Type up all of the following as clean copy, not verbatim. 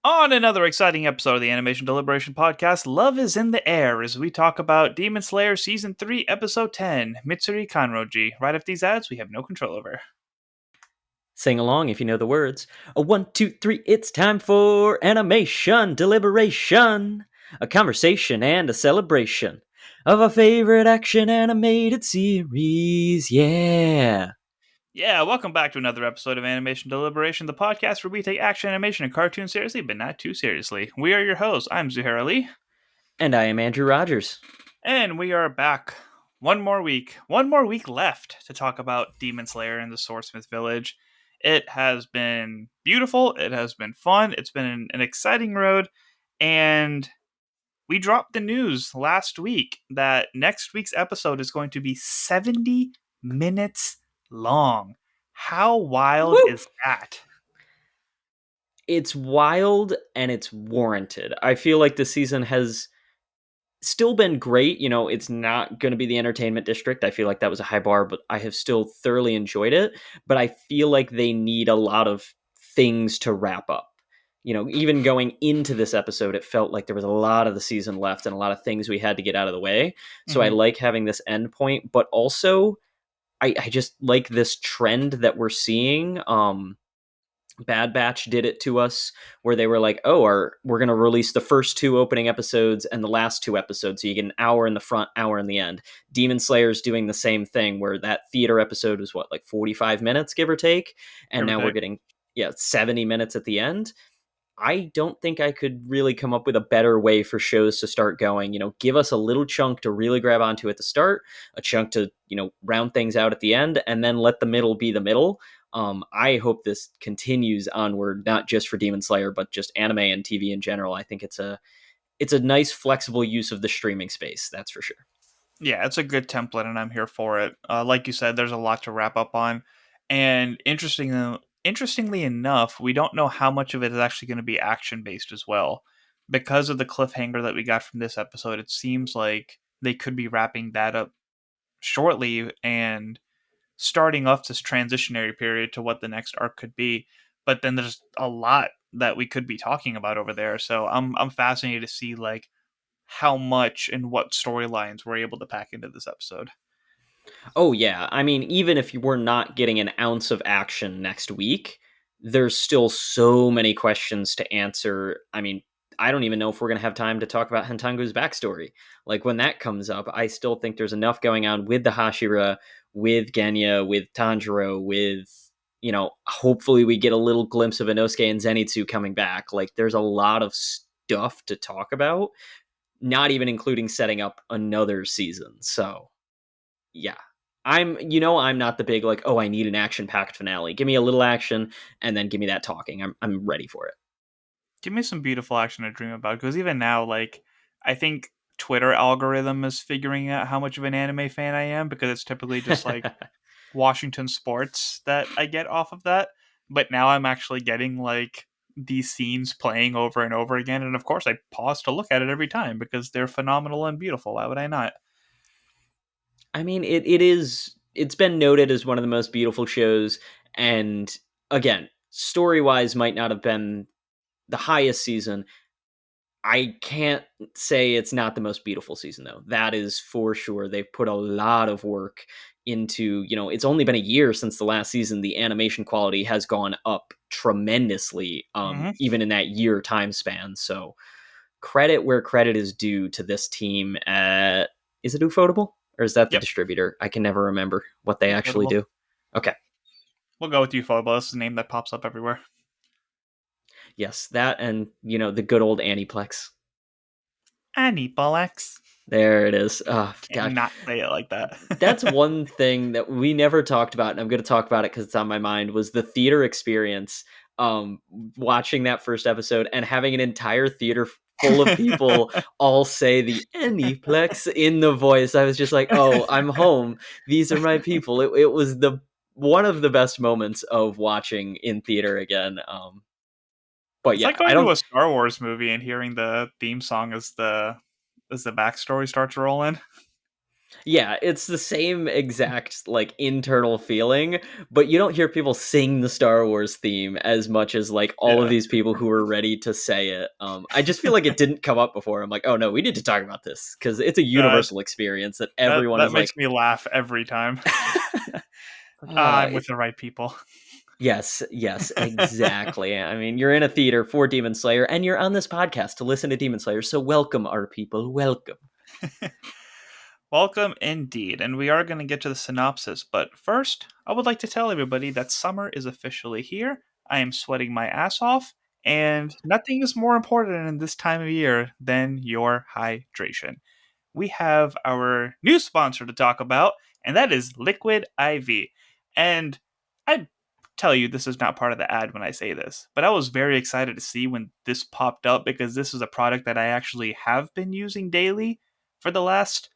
On another exciting episode of the Animation Deliberation podcast, Love is in the Air as we talk about Demon Slayer Season 3, Episode 10, Mitsuri Kanroji. Right after these ads, we have no control over. Sing along if you know the words. A 1, 2, 3, it's time for Animation Deliberation. A conversation and a celebration of our favorite action animated series. Yeah. Yeah, welcome back to another episode of Animation Deliberation, the podcast where we take action animation and cartoons seriously, but not too seriously. We are your hosts. I'm Zuhair Ali. And I am Andrew Rogers. And we are back. One more week left to talk about Demon Slayer and the Swordsmith Village. It has been beautiful. It has been fun. It's been an exciting road. And we dropped the news last week that next week's episode is going to be 70 minutes long. How wild Woo! is that? It's wild and it's warranted. I feel like the season has still been great. It's not going to be the entertainment district. I feel like that was a high bar, but I have still thoroughly enjoyed it. But I feel like they need a lot of things to wrap up. Even going into this episode, it felt like there was a lot of the season left and a lot of things we had to get out of the way. So I Mhm. like having this end point, but also I just like this trend that we're seeing. Bad Batch did it to us where they were like, oh, we're going to release the first two opening episodes and the last two episodes. So you get an hour in the front, hour in the end. Demon Slayer's doing the same thing where that theater episode was what, like 45 minutes, give or take. And Give or now we're take. getting, 70 minutes at the end. I don't think I could really come up with a better way for shows to start going. Give us a little chunk to really grab onto at the start, a chunk to, round things out at the end, and then let the middle be the middle. I hope this continues onward, not just for Demon Slayer, but just anime and TV in general. I think it's a nice flexible use of the streaming space. That's for sure. Yeah, it's a good template, and I'm here for it. Like you said, there's a lot to wrap up on, and interestingly enough, we don't know how much of it is actually going to be action based as well, because of the cliffhanger that we got from this episode. It seems like they could be wrapping that up shortly and starting off this transitionary period to what the next arc could be. But then there's a lot that we could be talking about over there, so I'm fascinated to see like how much and what storylines we're able to pack into this episode. Oh yeah, I mean, even if you were not getting an ounce of action next week, there's still so many questions to answer. I mean, I don't even know if we're going to have time to talk about Hentangu's backstory. Like when that comes up, I still think there's enough going on with the Hashira, with Genya, with Tanjiro, with hopefully we get a little glimpse of Inosuke and Zenitsu coming back. Like there's a lot of stuff to talk about, not even including setting up another season. So, yeah, I'm not the big like, oh, I need an action packed finale. Give me a little action and then give me that talking. I'm ready for it. Give me some beautiful action to dream about, because even now, like, I think Twitter algorithm is figuring out how much of an anime fan I am, because it's typically just like Washington sports that I get off of that. But now I'm actually getting like these scenes playing over and over again, and of course I pause to look at it every time because they're phenomenal and beautiful. Why would I not? I mean, it's been noted as one of the most beautiful shows, and again, story wise might not have been the highest season. I can't say it's not the most beautiful season though. That is for sure. They've put a lot of work into, it's only been a year since the last season. The animation quality has gone up tremendously, Mm-hmm. even in that year time span. So credit where credit is due to this team at, is it Ufotable? Or is that the Yep. distributor? I can never remember what they actually Ufotable. do. Okay. We'll go with Ufotable. That's the name that pops up everywhere. Yes, that and, the good old Aniplex. Aniplex. There it is. Oh, God. Cannot say it like That's that. one thing that we never talked about, and I'm going to talk about it because it's on my mind, was the theater experience. Watching that first episode and having an entire theater full of people all say the Aniplex in the voice. I was just like, oh, I'm home. These are my people. It was the one of the best moments of watching in theater again. But It's yeah, like I going to don't. a Star Wars movie and hearing the theme song as the backstory starts rolling. Yeah, it's the same exact like internal feeling, but you don't hear people sing the Star Wars theme as much as like all of Yeah. these people who are ready to say it. I just feel like it didn't come up before. I'm like, oh no, we need to talk about this because it's a Uh, universal experience that that everyone that is makes like, me laugh every time. Like, I'm with it, the right people. yes, yes, exactly. I mean, you're in a theater for Demon Slayer, and you're on this podcast to listen to Demon Slayer. So welcome, our people, welcome. Welcome indeed, and we are going to get to the synopsis, but first, I would like to tell everybody that summer is officially here. I am sweating my ass off, and nothing is more important in this time of year than your hydration. We have our new sponsor to talk about, and that is Liquid IV. And I tell you, this is not part of the ad when I say this, but I was very excited to see when this popped up because this is a product that I actually have been using daily for the last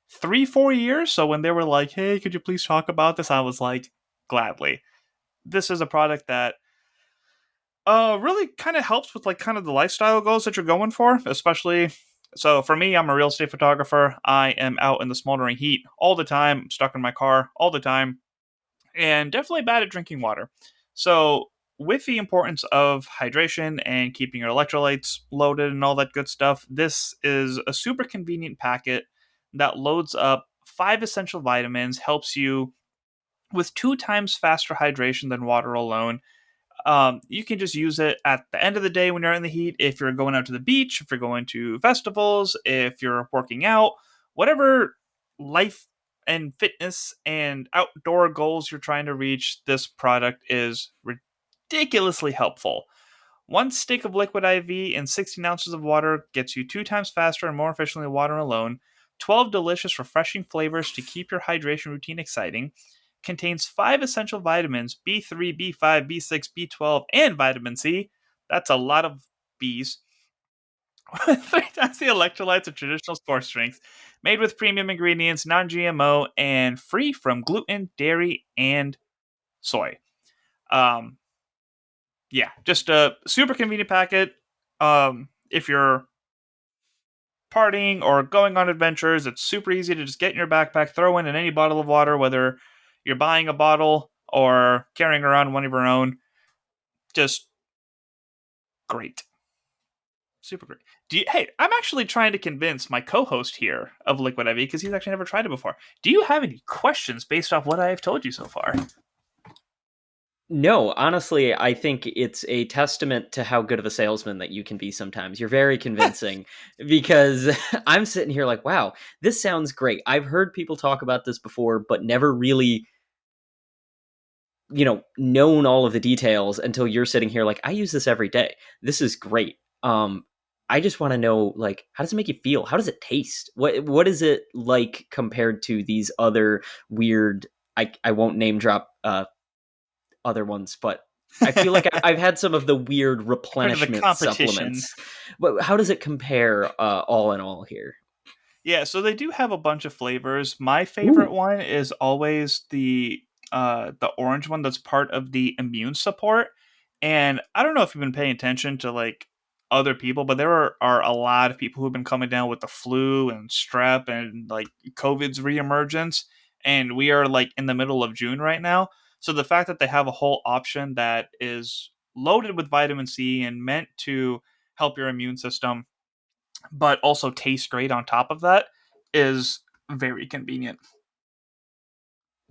3, 4 years. So when they were like, hey, could you please talk about this? I was like, gladly. This is a product that really kind of helps with like kind of the lifestyle goals that you're going for, especially so for me, I'm a real estate photographer. I am out in the smoldering heat all the time, stuck in my car all the time, and definitely bad at drinking water. So with the importance of hydration and keeping your electrolytes loaded and all that good stuff, this is a super convenient packet that loads up 5 essential vitamins, helps you with 2 times faster hydration than water alone. You can just use it at the end of the day when you're in the heat. If you're going out to the beach, if you're going to festivals, if you're working out, whatever life and fitness and outdoor goals you're trying to reach, this product is ridiculously helpful. One stick of liquid IV and 16 ounces of water gets you 2 times faster and more efficiently than water alone. 12 delicious, refreshing flavors to keep your hydration routine exciting. Contains 5 essential vitamins B3, B5, B6, B12, and vitamin C. That's a lot of Bs. 3 times the electrolytes of traditional sports drinks. Made with premium ingredients, non GMO, and free from gluten, dairy, and soy. Um, yeah, just a super convenient packet. If you're partying or going on adventures, it's super easy to just get in your backpack, throw in any bottle of water, whether you're buying a bottle or carrying around one of your own. Just great. Super great. Hey, I'm actually trying to convince my co-host here of Liquid IV because he's actually never tried it before. Do you have any questions based off what I have told you so far? No, honestly, I think it's a testament to how good of a salesman that you can be sometimes. You're very convincing because I'm sitting here like, wow, this sounds great. I've heard people talk about this before, but never really, known all of the details until you're sitting here like, I use this every day. This is great. I just want to know, like, how does it make you feel? How does it taste? What is it like compared to these other weird, I won't name drop other ones, but I feel like I've had some of the weird Heard of the replenishment competition. supplements. But how does it compare, all in all here? Yeah, so they do have a bunch of flavors. My favorite Ooh, one is always the orange one that's part of the immune support. And I don't know if you've been paying attention to like other people, but there are a lot of people who've been coming down with the flu and strep and like COVID's reemergence. And we are like in the middle of June right now. So the fact that they have a whole option that is loaded with vitamin C and meant to help your immune system but also tastes great on top of that is very convenient.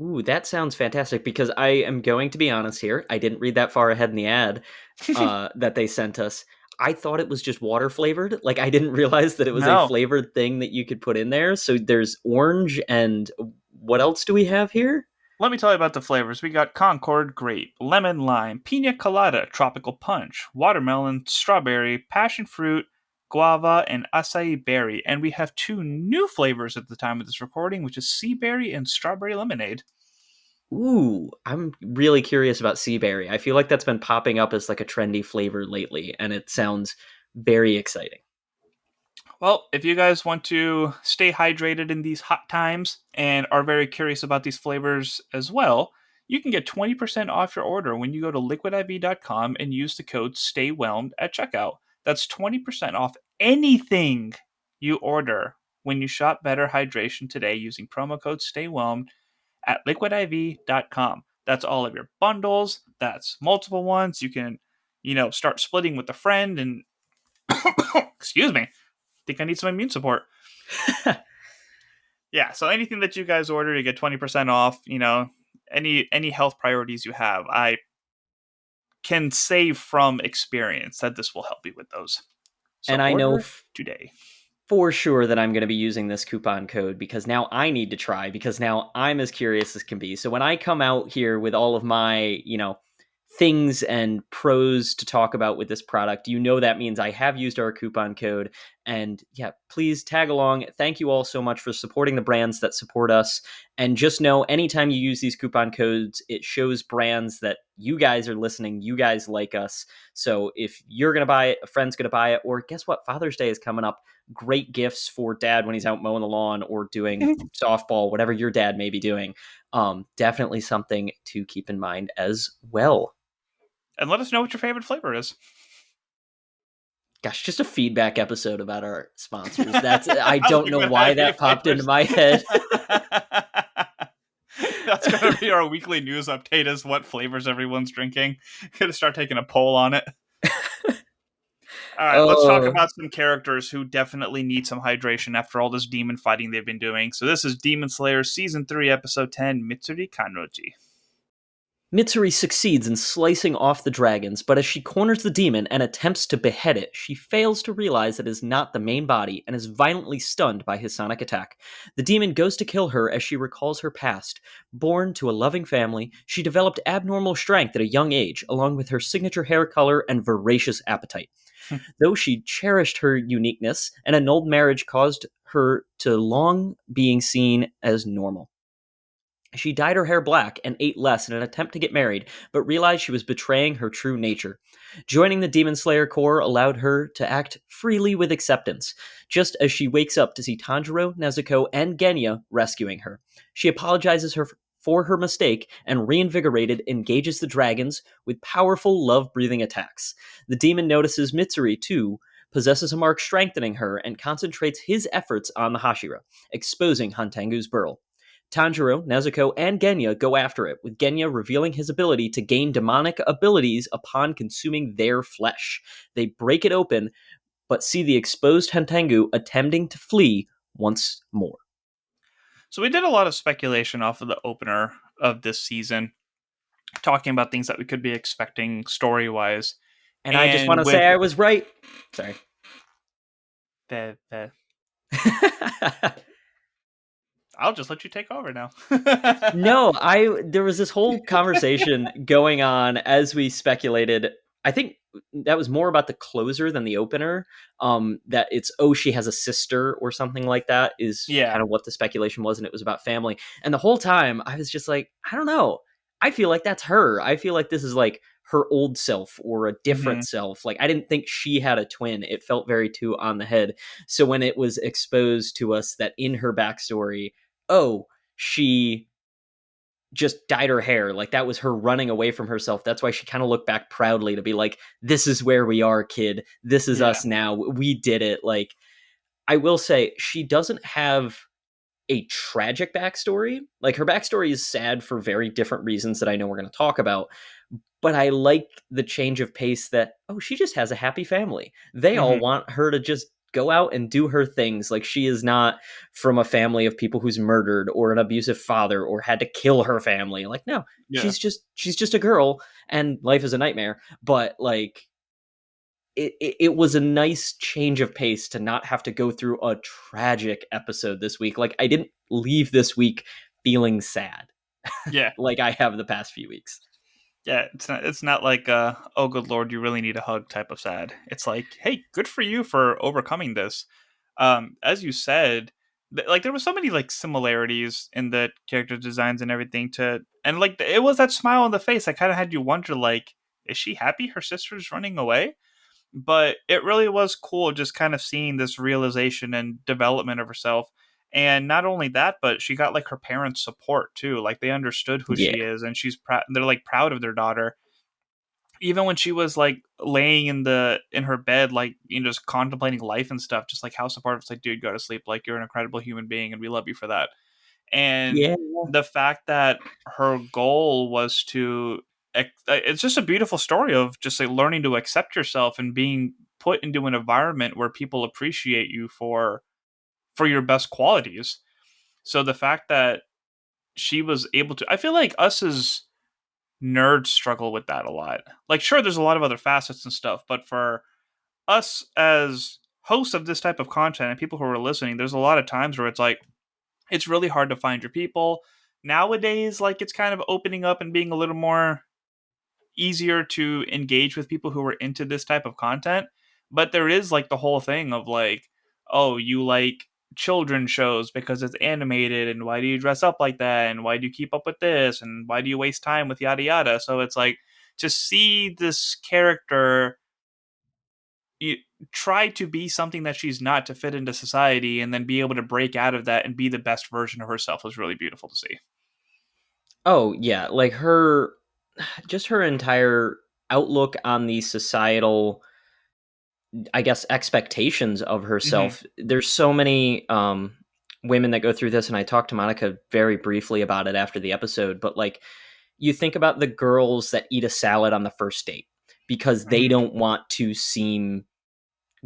ooh, that sounds fantastic because I am going to be honest here. I didn't read that far ahead in the ad that they sent us. I thought it was just water flavored. Like I didn't realize that it was a No. flavored thing that you could put in there. So there's orange and what else do we have here? Let me tell you about the flavors. We got Concord grape, lemon lime, pina colada, tropical punch, watermelon, strawberry, passion fruit, guava, and acai berry. And we have 2 new flavors at the time of this recording, which is sea berry and strawberry lemonade. Ooh, I'm really curious about sea berry. I feel like that's been popping up as like a trendy flavor lately, and it sounds very exciting. Well, if you guys want to stay hydrated in these hot times and are very curious about these flavors as well, you can get 20% off your order when you go to liquidiv.com and use the code STAYWHELMED at checkout. That's 20% off anything you order when you shop Better Hydration today using promo code STAYWHELMED at liquidiv.com. That's all of your bundles. That's multiple ones. You can, start splitting with a friend and excuse me. Think I need some immune support. Yeah, so anything that you guys order to get 20% off, any health priorities you have, I can say from experience that this will help you with those. So And I know order today. for sure that I'm going to be using this coupon code because now I need to try because now I'm as curious as can be. So when I come out here with all of my, things and pros to talk about with this product, that means I have used our coupon code. And yeah, please tag along. Thank you all so much for supporting the brands that support us. And just know anytime you use these coupon codes, it shows brands that you guys are listening, you guys like us. So if you're going to buy it, a friend's going to buy it, or guess what? Father's Day is coming up. Great gifts for dad when he's out mowing the lawn or doing softball, whatever your dad may be doing. Definitely something to keep in mind as well. And let us know what your favorite flavor is. Gosh, just a feedback episode about our sponsors. I I don't like know what why IPA that popped into flavors. my head. That's going to be our weekly news update is what flavors everyone's drinking. Going to start taking a poll on it. All right, let's talk Oh, about some characters who definitely need some hydration after all this demon fighting they've been doing. So this is Demon Slayer Season 3, Episode 10, Mitsuri Kanroji. Mitsuri succeeds in slicing off the dragons, but as she corners the demon and attempts to behead it, she fails to realize it is not the main body and is violently stunned by his sonic attack. The demon goes to kill her as she recalls her past. Born to a loving family, she developed abnormal strength at a young age, along with her signature hair color and voracious appetite. Though she cherished her uniqueness, an annulled marriage caused her to long being seen as normal. She dyed her hair black and ate less in an attempt to get married, but realized she was betraying her true nature. Joining the Demon Slayer Corps allowed her to act freely with acceptance, just as she wakes up to see Tanjiro, Nezuko, and Genya rescuing her. She apologizes for her mistake and reinvigorated engages the dragons with powerful love-breathing attacks. The demon notices Mitsuri, too, possesses a mark strengthening her and concentrates his efforts on the Hashira, exposing Hantengu's burl. Tanjiro, Nezuko, and Genya go after it, with Genya revealing his ability to gain demonic abilities upon consuming their flesh. They break it open, but see the exposed Hantengu attempting to flee once more. So we did a lot of speculation off of the opener of this season, talking about things that we could be expecting story-wise. And I just want And to with say I was right. Sorry. the I'll just let you take over now. No, there was this whole conversation going on as we speculated. I think that was more about the closer than the opener. That it's she has a sister or something like that is Yeah. kind of what the speculation was, and it was about family. And the whole time I was just like, I don't know. I feel like that's her. I feel like this is like her old self or a different Mhm. self. Like I didn't think she had a twin. It felt very too on the head. So when it was exposed to us that in her backstory, she just dyed her hair. Like that was her running away from herself. That's why she kind of looked back proudly to be like, this is where we are, kid. This is Yeah. us now. We did it. Like, I will say, she doesn't have a tragic backstory. Like, her backstory is sad for very different reasons that I know we're going to talk about. But I like the change of pace that, she just has a happy family. They all Mhm. want her to just go out and do her things. Like she is not from a family of people who's murdered or an abusive father or had to kill her family. Like, no, Yeah. she's just a girl and life is a nightmare. But like it was a nice change of pace to not have to go through a tragic episode this week. Like I didn't leave this week feeling sad Yeah. like I have the past few weeks. Yeah, it's not like oh good lord, you really need a hug type of sad. It's like, hey, good for you for overcoming this. As you said, like there was so many like similarities in the character designs and everything and like it was that smile on the face that kind of had you wonder like, is she happy her sister's running away? But it really was cool just kind of seeing this realization and development of herself. And not only that, but she got like her parents' support too. Like they understood who Yeah. she is, and she's proud. They're like proud of their daughter. even when she was like laying in her bed, like just contemplating life and stuff, just like how supportive. It's like, dude, go to sleep. Like you're an incredible human being, and we love you for that. And Yeah. the fact that her goal was to, it's just a beautiful story of just like learning to accept yourself and being put into an environment where people appreciate you for your best qualities. So the fact that she was able to, I feel like us as nerds struggle with that a lot. Like, sure, there's a lot of other facets and stuff, but for us as hosts of this type of content and people who are listening, there's a lot of times where it's like, it's really hard to find your people. Nowadays, like, it's kind of opening up and being a little more easier to engage with people who are into this type of content. But there is like the whole thing of like, oh, you like children shows because it's animated, and why do you dress up like that, and why do you keep up with this, and why do you waste time with yada yada. So it's like to see this character you, try to be something that she's not to fit into society, and then be able to break out of that and be the best version of herself was really beautiful to see. Oh yeah, like her, just her entire outlook on the societal, I guess, expectations of Hmm. herself. There's so many women that go through this, and I talked to Monica very briefly about it after the episode. But like, you think about the girls that eat a salad on the first date because they Hmm. don't want to seem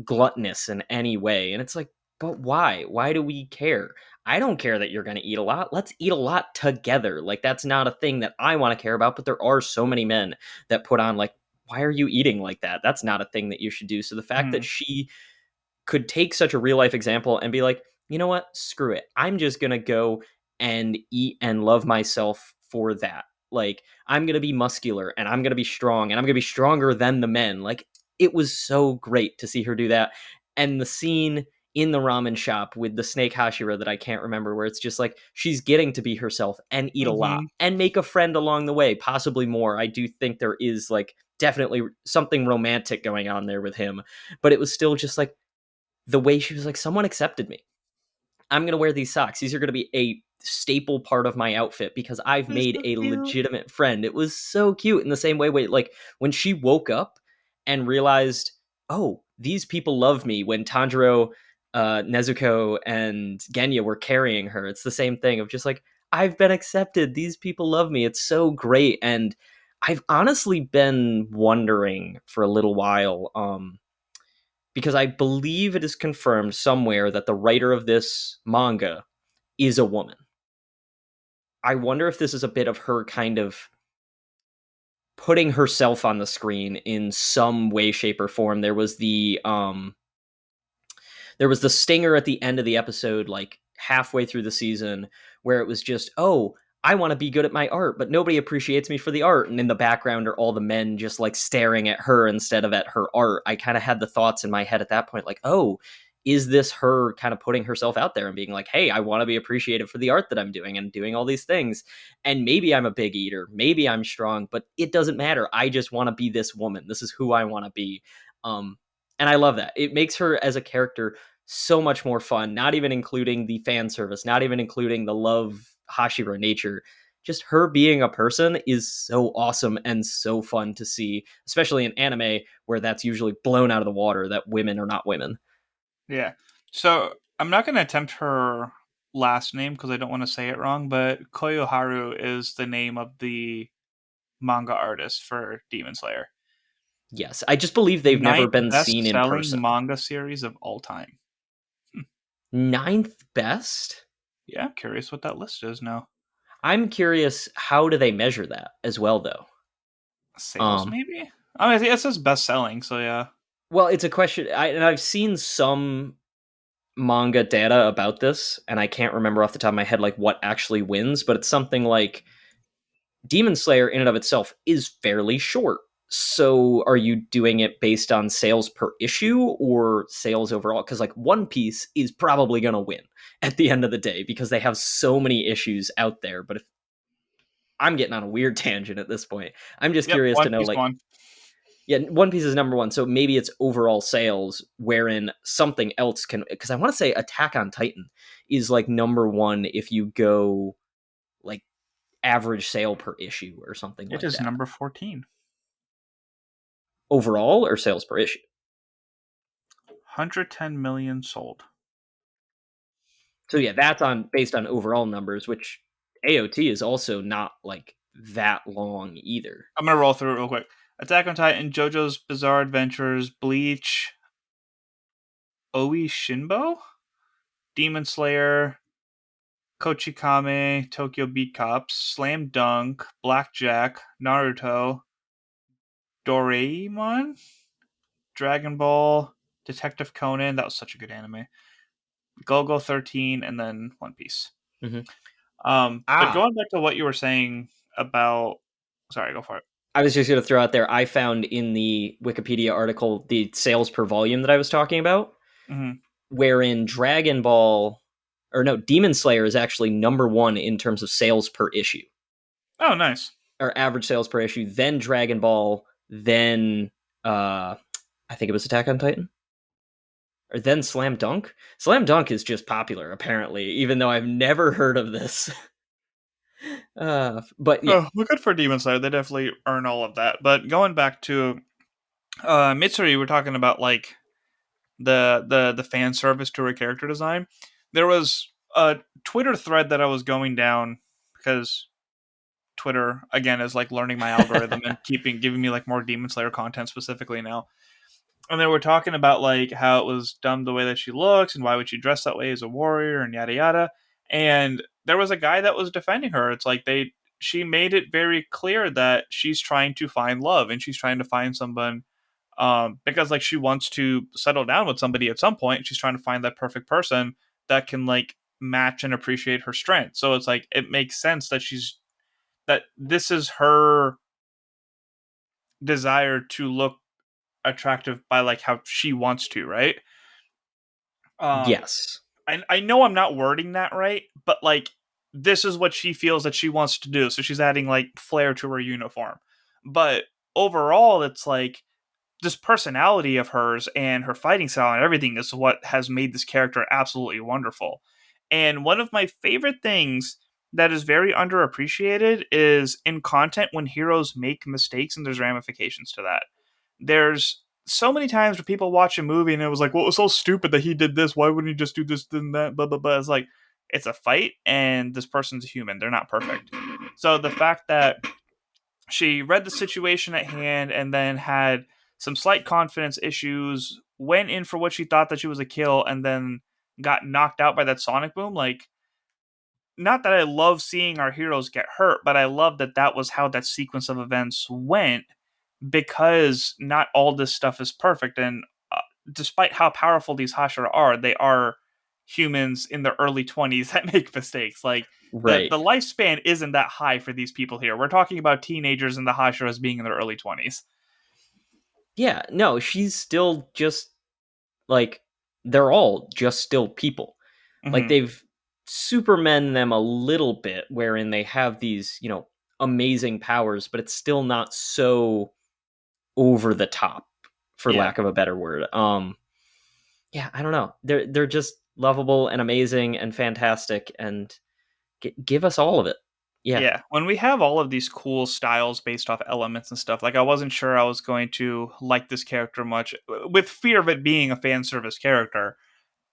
gluttonous in any way. And it's like, but why? Why do we care? I don't care that you're going to eat a lot. Let's eat a lot together. Like, that's not a thing that I want to care about. But there are so many men that put on, like, why are you eating like that? That's not a thing that you should do. So the fact that Hmm. she could take such a real life example and be like, you know what? Screw it. I'm just going to go and eat and love myself for that. Like, I'm going to be muscular and I'm going to be strong and I'm going to be stronger than the men. Like, it was so great to see her do that. And the scene in the ramen shop with the snake Hashira that I can't remember, where it's just like she's getting to be herself and eat a lot Hmm. and make a friend along the way, possibly more. I do think there is like definitely something romantic going on there with him, but it was still just like the way she was like, someone accepted me. I'm going to wear these socks. These are going to be a staple part of my outfit because I've It's made so a cute. legitimate friend. It was so cute in the same way, like when she woke up and realized, oh, these people love me when Tanjiro, Nezuko, and Genya were carrying her. It's the same thing of just like, I've been accepted. These people love me. It's so great. And I've honestly been wondering for a little while, because I believe it is confirmed somewhere that the writer of this manga is a woman. I wonder if this is a bit of her kind of putting herself on the screen in some way, shape, or form. There was the stinger at the end of the episode, like halfway through the season, where it was just, oh, I want to be good at my art, but nobody appreciates me for the art. And in the background are all the men just like staring at her instead of at her art. I kind of had the thoughts in my head at that point, like, oh, is this her kind of putting herself out there and being like, hey, I want to be appreciated for the art that I'm doing and doing all these things. And maybe I'm a big eater, maybe I'm strong, but it doesn't matter. I just want to be this woman. This is who I want to be. Um, and I love that. It makes her as a character so much more fun, not even including the fan service, not even including the Love Hashira nature. Just her being a person is so awesome and so fun to see, especially in anime where that's usually blown out of the water that women are not women. Yeah. So I'm not going to attempt her last name because I don't want to say it wrong, but Koyoharu is the name of the manga artist for Demon Slayer. Yes, I just believe they've never Ninth been best seen in selling person. manga series of all time. Hmm. Ninth best? Yeah, I'm curious what that list is now. I'm curious, how do they measure that as well, though? Sales, Um, maybe? I mean, I think it says best selling, so yeah. well, it's a question. And I've seen some manga data about this, and I can't remember off the top of my head like what actually wins, but it's something like Demon Slayer in and of itself is fairly short. So are you doing it based on sales per issue or sales overall? Because like One Piece is probably gonna win at the end of the day because they have so many issues out there. But if I'm getting on a weird tangent at this point, I'm just Yep, curious to One know Piece like, one. yeah, One Piece is number one, so maybe it's overall sales, wherein something else can. Because I want to say Attack on Titan is like number one if you go like average sale per issue or something It like is that. number 14. overall or sales per issue. 110 million sold. So yeah, that's on based on overall numbers, which AOT is also not like that long either. I'm gonna roll through it real quick. Attack on Titan, JoJo's Bizarre Adventures, Bleach, Oi Shinbo, Demon Slayer, Kochikame, Tokyo Beat Cops, Slam Dunk, Blackjack, Naruto, Doraemon, Dragon Ball, Detective Conan. That was such a good anime. Go 13, and then One Piece. Mm-hmm. But Ah, going back to what you were saying about, sorry, go for it. I was just going to throw out there. I found in the Wikipedia article the sales per volume that I was talking about, Hmm. wherein Dragon Ball, or no, Demon Slayer is actually number one in terms of sales per issue, Oh, nice. or average sales per issue. Then Dragon Ball, then I think it was Attack on Titan, or then Slam Dunk. Slam Dunk is just popular apparently, even though I've never heard of this. But yeah, Oh, well, good for Demon Slayer. They definitely earn all of that. But going back to Mitsuri, we're talking about like the fan service to her character design. There was a Twitter thread that I was going down because Twitter again is like learning my algorithm and keeping giving me like more Demon Slayer content specifically now. And they were talking about like how it was dumb the way that she looks and why would she dress that way as a warrior and yada yada. And there was a guy that was defending her. It's like she made it very clear that she's trying to find love and she's trying to find someone because like she wants to settle down with somebody at some point. She's trying to find that perfect person that can like match and appreciate her strength. So it's like it makes sense that this is her desire to look attractive by like how she wants to, right? Um, yes, I know I'm not wording that right, but like this is what she feels that she wants to do. So she's adding like flair to her uniform. But overall, it's like this personality of hers and her fighting style and everything is what has made this character absolutely wonderful. And one of my favorite things that is very underappreciated is in content when heroes make mistakes and there's ramifications to that. There's so many times where people watch a movie and it was like, well, it was so stupid that he did this. Why wouldn't he just do this, then that, blah, blah, blah. It's like, it's a fight and this person's a human. They're not perfect. So the fact that she read the situation at hand and then had some slight confidence issues, went in for what she thought that she was a kill, and then got knocked out by that sonic boom. Like, not that I love seeing our heroes get hurt, but I love that that was how that sequence of events went because not all this stuff is perfect. And despite how powerful these Hashira are, they are humans in their early 20s that make mistakes. Like, right. the lifespan isn't that high for these people here. We're talking about teenagers and the Hashiras being in their early 20s. Yeah, no, she's still just like they're all just still people. Like Hmm. they've supermen them a little bit wherein they have these, amazing powers, but it's still not so over the top for Yeah. lack of a better word. Yeah, I don't know. They're just lovable and amazing and fantastic and give us all of it. Yeah. Yeah. When we have all of these cool styles based off elements and stuff, like I wasn't sure I was going to like this character much with fear of it being a fan service character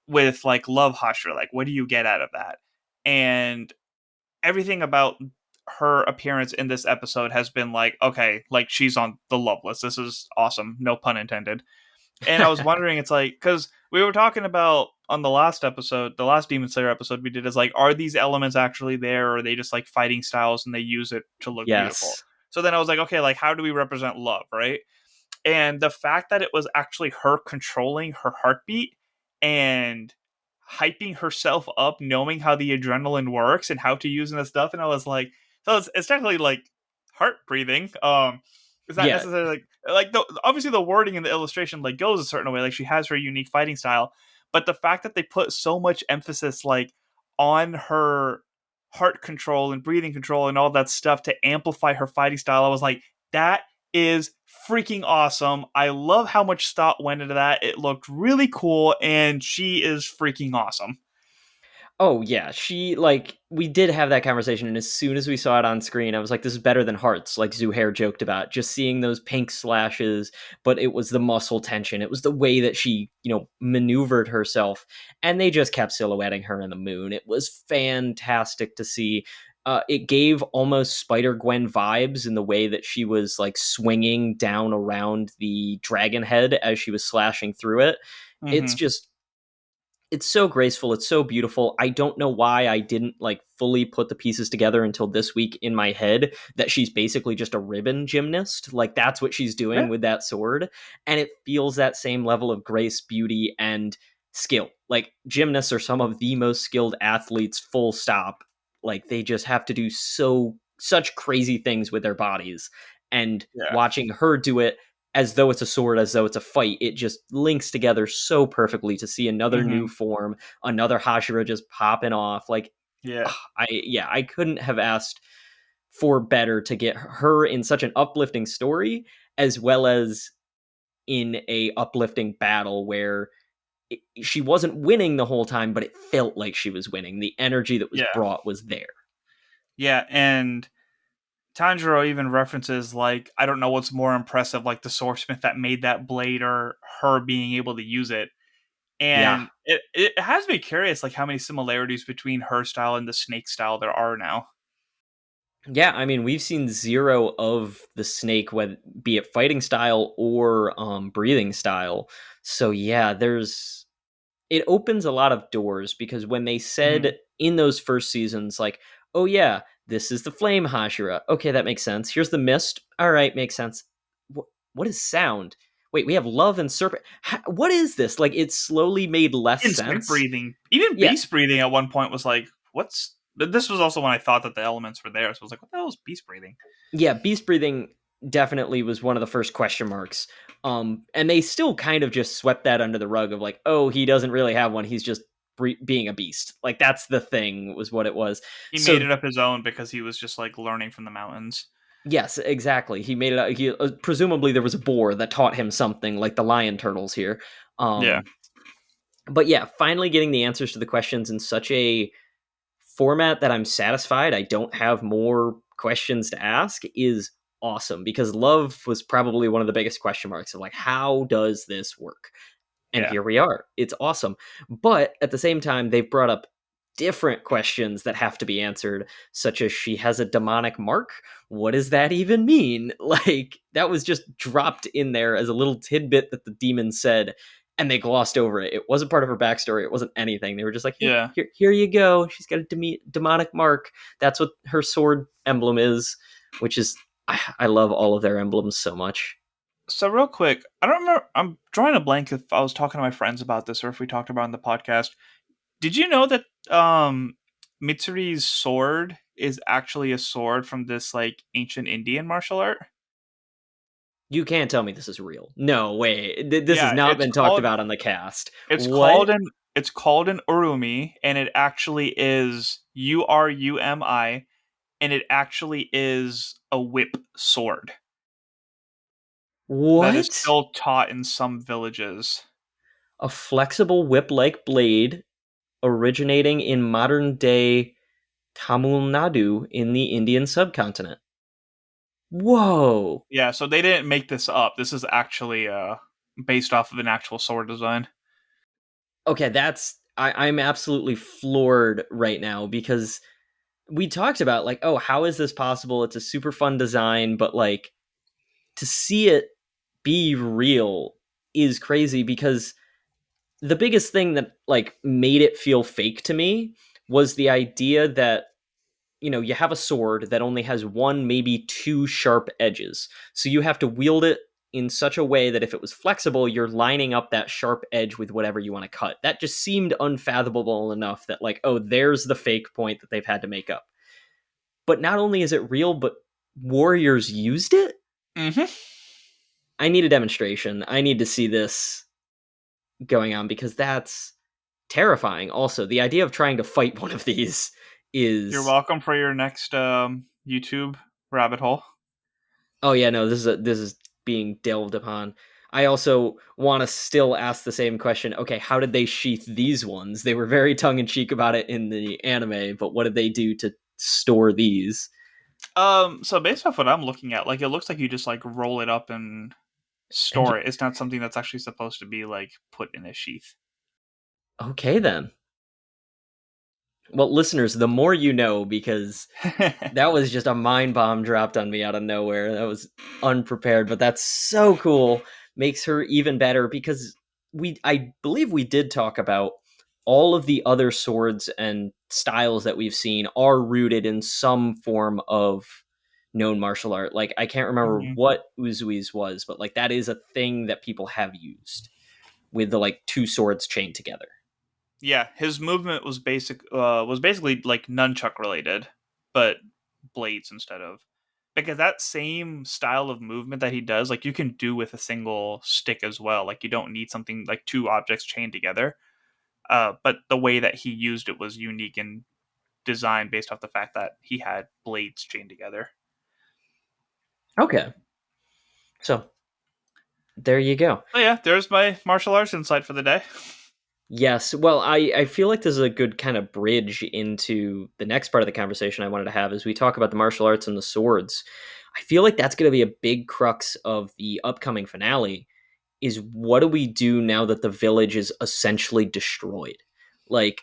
with like Love Hashira. Like, what do you get out of that? And everything about her appearance in this episode has been like, okay, like she's on the love list. This is awesome. No pun intended. And I was wondering, it's like, because we were talking about on the last episode, the last Demon Slayer episode we did, is like, are these elements actually there, or are they just like fighting styles and they use it to look beautiful? Yes. So then I was like, okay, like, how do we represent love, right? And the fact that it was actually her controlling her heartbeat and hyping herself up, knowing how the adrenaline works and how to use and stuff, and I was like, so it's technically like heart breathing. It's not Yeah. necessarily like obviously the wording in the illustration like goes a certain way, like she has her unique fighting style, but the fact that they put so much emphasis like on her heart control and breathing control and all that stuff to amplify her fighting style, I was like, that is freaking awesome. I love how much thought went into that. It looked really cool, and she is freaking awesome. Oh yeah, she like we did have that conversation, and as soon as we saw it on screen, I was like, "This is better than Hearts," like Zuhair joked about. Just seeing those pink slashes, but it was the muscle tension, it was the way that she, maneuvered herself, and they just kept silhouetting her in the moon. It was fantastic to see. It gave almost Spider Gwen vibes in the way that she was like swinging down around the dragon head as she was slashing through it. It's Hmm. just it's so graceful, it's so beautiful. I don't know why I didn't like fully put the pieces together until this week in my head that she's basically just a ribbon gymnast. Like that's what she's Yeah, doing with that sword, and it feels that same level of grace, beauty, and skill. Like gymnasts are some of the most skilled athletes, full stop. Like they just have to do such crazy things with their bodies, and yeah. watching her do it as though it's a sword, as though it's a fight. It just links together so perfectly to see another new Hmm. form, another Hashira just popping off. Like, Yeah. I couldn't have asked for better to get her in such an uplifting story, as well as in a uplifting battle where she wasn't winning the whole time, but it felt like she was winning. The energy that was Yeah. brought was there. Yeah. And Tanjiro even references, like, I don't know what's more impressive, like the swordsmith that made that blade or her being able to use it. Yeah. And it has me curious, like, how many similarities between her style and the snake style there are now. Yeah, I mean, we've seen zero of the snake, whether be it fighting style or breathing style. So yeah, there's it opens a lot of doors because when they Hmm. said in those first seasons, like, oh yeah, this is the flame Hashira. Okay, that makes sense. Here's the mist. All right, makes sense. What is sound? Wait, we have love and serpent. What is this? Like, it slowly made less Insect sense. breathing. Even Yeah, beast breathing at one point was like, what's. But this was also when I thought that the elements were there. So I was like, what the hell is beast breathing? yeah, beast breathing definitely was one of the first question marks. And they still kind of just swept that under the rug of like, oh, he doesn't really have one. He's just being a beast. Like that's the thing was what it was. He made So it up his own because he was just like learning from the mountains. yes, exactly. He made it. Presumably there was a boar that taught him something, like the lion turtles here. Yeah. Um, but yeah, finally getting the answers to the questions in such a format that I'm satisfied I don't have more questions to ask is awesome because love was probably one of the biggest question marks of like how does this work? And Yeah. here we are. It's awesome. But at the same time they've brought up different questions that have to be answered, such as she has a demonic mark. What does that even mean? Like that was just dropped in there as a little tidbit that the demon said, and they glossed over it. It wasn't part of her backstory. It wasn't anything. They were just like, here, Yeah. here you go. She's got a demonic mark. That's what her sword emblem is, which is I love all of their emblems so much. So real quick, I don't remember. I'm drawing a blank if I was talking to my friends about this or if we talked about it on the podcast. Did you know that Mitsuri's sword is actually a sword from this like ancient Indian martial art? You can't tell me this is real. No way. This has Yeah, not been talked about on the cast. it's What? called an it's called an urumi, and it actually is Urumi, and it actually is a whip sword that is What? still taught in some villages. A flexible whip-like blade originating in modern-day Tamil Nadu in the Indian subcontinent. Whoa. Yeah, so they didn't make this up. This is actually based off of an actual sword design. Okay, I'm absolutely floored right now because we talked about like, oh, how is this possible? It's a super fun design, but like to see it be real is crazy because the biggest thing that like made it feel fake to me was the idea that you have a sword that only has one maybe two sharp edges, so you have to wield it in such a way that if it was flexible you're lining up that sharp edge with whatever you want to cut. That just seemed unfathomable enough that like, oh, there's the fake point that they've had to make up. But not only is it real, but warriors used it. Hmm. I need a demonstration. I need to see this going on because that's terrifying. Also, the idea of trying to fight one of these You're is welcome for your next YouTube rabbit hole. oh yeah, no, this is being delved upon. I also want to still ask the same question. Okay, how did they sheath these ones? They were very tongue in cheek about it in the anime, but what did they do to store these? So based off what I'm looking at, like it looks like you just like roll it up and And store it. It's not something that's actually supposed to be like put in a sheath. okay then. Well, listeners, the more you know, because that was just a mind bomb dropped on me out of nowhere. That was unprepared, but that's so cool. Makes her even better because I believe we did talk about all of the other swords and styles that we've seen are rooted in some form of known martial art. Like I can't remember Mhm. what Uzui's was, but like that is a thing that people have used with the like two swords chained together. Yeah, his movement was basically like nunchuck related, but blades instead of, because that same style of movement that he does, like you can do with a single stick as well. Like you don't need something like two objects chained together. But the way that he used it was unique and designed based off the fact that he had blades chained together. Okay. So there you go. So yeah, there's my martial arts insight for the day. Yes. Well, I feel like this is a good kind of bridge into the next part of the conversation I wanted to have as we talk about the martial arts and the swords. I feel like that's going to be a big crux of the upcoming finale is what do we do now that the village is essentially destroyed? Like,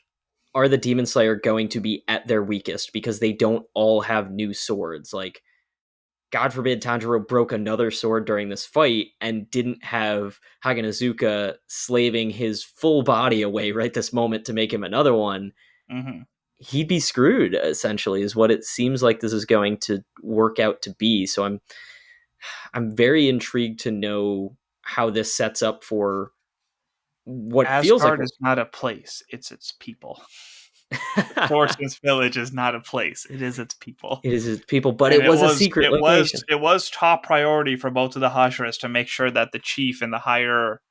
are the Demon Slayer going to be at their weakest because they don't all have new swords? Like, God forbid Tanjiro broke another sword during this fight and didn't have Haganazuka slaving his full body away right this moment to make him another one. Hmm. He'd be screwed, essentially, is what it seems like this is going to work out to be. So I'm very intrigued to know how this sets up for what feels like Asgard is not a place; it's its people. Swordsmith's Village is not a place; it is its people. it is people, but And it it was a was secret location. top priority for both of the Hashiras to make sure that the chief and the higher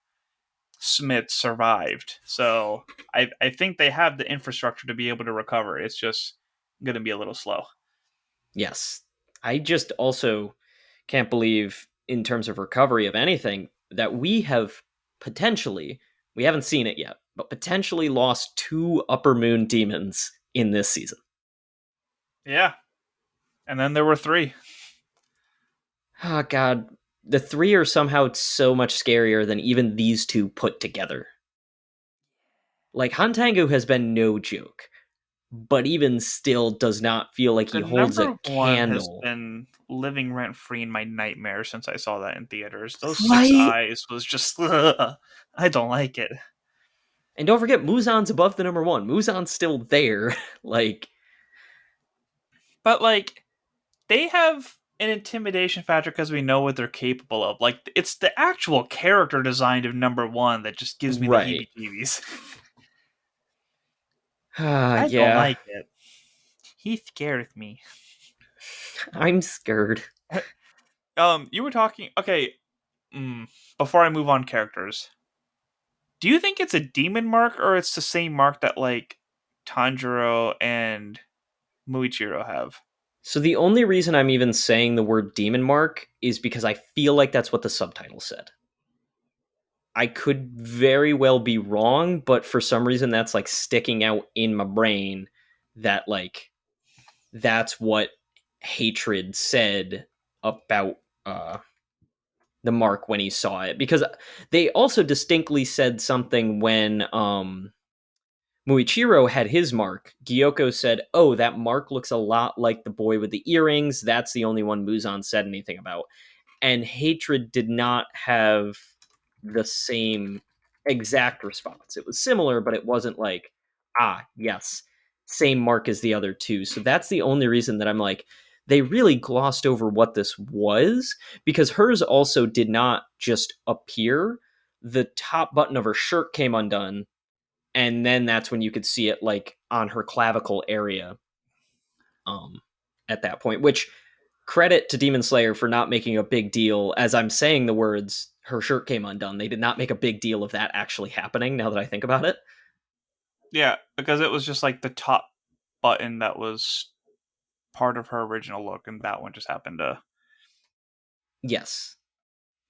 smiths survived. So I think they have the infrastructure to be able to recover. It's just going to be a little slow. Yes. I just also can't believe, in terms of recovery of anything, that we have potentially, we haven't seen it yet, but potentially lost two Upper Moon demons in this season. Yeah, and then there were three. Oh, God. The three are somehow so much scarier than even these two put together. Like, Hantangu has been no joke, but even still does not feel like he The holds a number one has candle. been living rent free in my nightmares since I saw that in theaters. Those six Right? eyes was just, ugh, I don't like it. And don't forget, Muzan's above the number one. Muzan's still there. Like, But like, they have an intimidation factor because we know what they're capable of. Like, it's the actual character design of number one that just gives me the right. heebie-jeebies. I don't Yeah. like it. He scares me. I'm scared. You were talking. Okay, before I move on, characters. Do you think it's a demon mark or it's the same mark that like Tanjiro and Muichiro have? So the only reason I'm even saying the word demon mark is because I feel like that's what the subtitle said. I could very well be wrong, but for some reason that's like sticking out in my brain that like that's what hatred said about the mark when he saw it because they also distinctly said something when Muichiro had his mark. Gyoko said, "Oh, that mark looks a lot like the boy with the earrings." That's the only one Muzan said anything about. And Hatred did not have the same exact response. It was similar, but it wasn't like, ah, yes, same mark as the other two. So that's the only reason that I'm like, they really glossed over what this was because hers also did not just appear. The top button of her shirt came undone, and then that's when you could see it like on her clavicle area um at that point, which credit to Demon Slayer for not making a big deal as I'm saying the words her shirt came undone. They did not make a big deal of that actually happening now that I think about it. Yeah, because it was just like the top button that was part of her original look, and that one just happened to. Yes.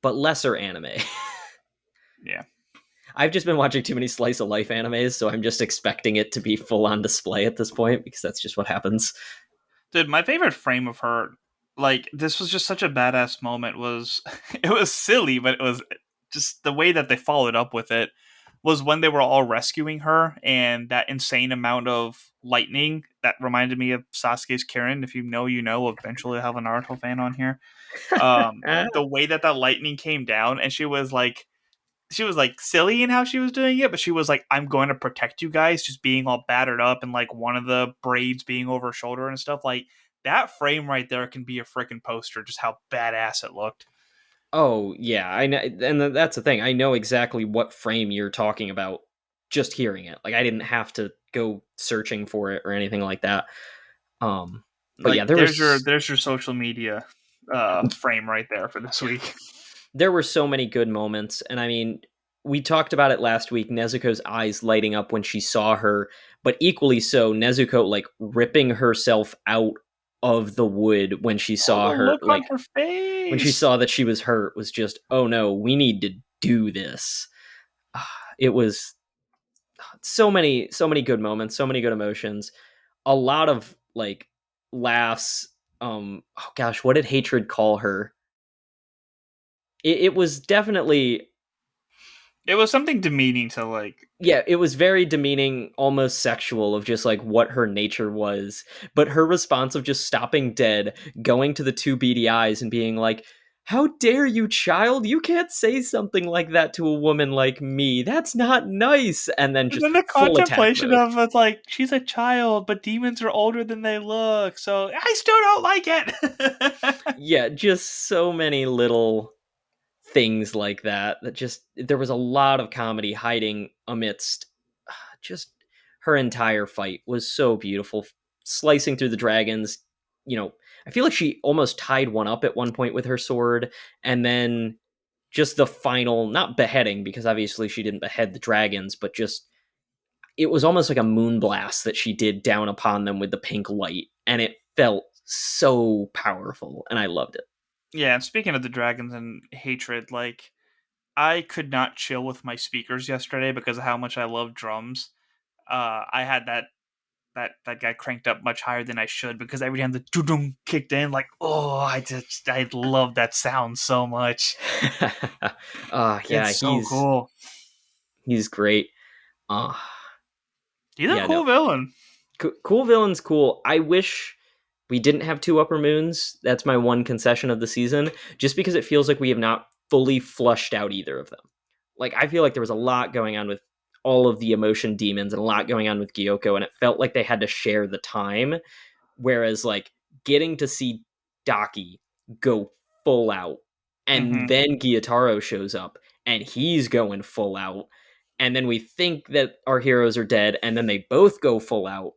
but lesser anime. Yeah. I've just been watching too many slice of life animes, so I'm just expecting it to be full on display at this point because that's just what happens. Dude, my favorite frame of her, like, this was just such a badass moment, was it was silly, but it was just the way that they followed up with it was when they were all rescuing her and that insane amount of lightning that reminded me of Sasuke's Karen. If you know, you know, eventually I'll have a Naruto fan on here. The way that that lightning came down and she was like silly in how she was doing it, but she was like, I'm going to protect you guys, just being all battered up and like one of the braids being over her shoulder and stuff. Like that frame right there can be a freaking poster, just how badass it looked. Oh yeah, I know, and that's the thing. I know exactly what frame you're talking about just hearing it. Like I didn't have to go searching for it or anything like that. Um, but Like yeah, there was there's your social media frame right there for this week. there were so many good moments, and I mean, we talked about it last week. Nezuko's eyes lighting up when she saw her, but equally so, Nezuko like ripping herself out of the wood when she Oh, saw the her, look on like her when she face. saw that she was hurt, was just, oh no, we need to do this. It was so many good moments, so many good emotions, a lot of like laughs. Oh gosh, what did Hatred call her? It was definitely, It was something demeaning to like. yeah, it was very demeaning, almost sexual, of just like what her nature was. But her response of just stopping dead, going to the two beady eyes and being like, how dare you, child? You can't say something like that to a woman like me. That's not nice. And then And just then the full attack contemplation mode. of it's like she's a child, but demons are older than they look, so I still don't like it. Yeah, just so many little things like that, that just, there was a lot of comedy hiding amidst just her entire fight was so beautiful, slicing through the dragons. You know, I feel like she almost tied one up at one point with her sword, and then just the final, not beheading, because obviously she didn't behead the dragons, but just, it was almost like a moonblast that she did down upon them with the pink light, and it felt so powerful, and I loved it. Yeah, and speaking of the dragons and hatred, like I could not chill with my speakers yesterday because of how much I love drums. I had that guy cranked up much higher than I should because every time the doo kicked in, like, oh, I love that sound so much. Yeah, It's so cool. he's great. uh He's a yeah, no, cool villain. cool villain's cool. I wish we didn't have two upper moons. That's my one concession of the season, just because it feels like we have not fully flushed out either of them. Like I feel like there was a lot going on with all of the emotion demons and a lot going on with Gyoko, and it felt like they had to share the time. Whereas like getting to see Daki go full out, and Hmm. then Gyutaro shows up and he's going full out, and then we think that our heroes are dead, and then they both go full out.